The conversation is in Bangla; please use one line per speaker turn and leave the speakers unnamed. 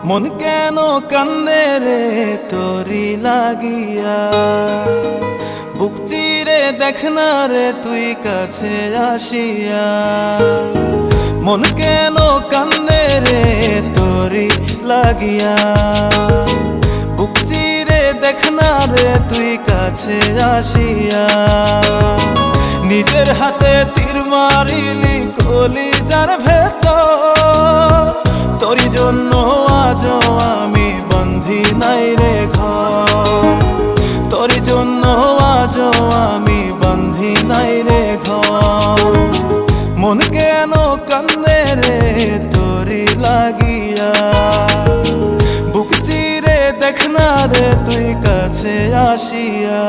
মন কেন কান্দে রে তোরি লাগিয়া, বুক চিরে দেখ না রে তুই কাছে আসিয়া। মন কেন কান্দে রে তোরি লাগিয়া, বুক চিরে দেখ না রে তুই কাছে আসিয়া। নিজের হাতে তীর মারিলি কলিজার ভেতর, তোরি জন্য আজও আমি বন্ধি নাই রে ঘর, তোরি জন্য আজও আমি বন্ধি নাই রে ঘর। মন কেন কান্দে রে তোরি লাগিয়া, বুক চিরে দেখ না রে তুই কাছে আসিয়া।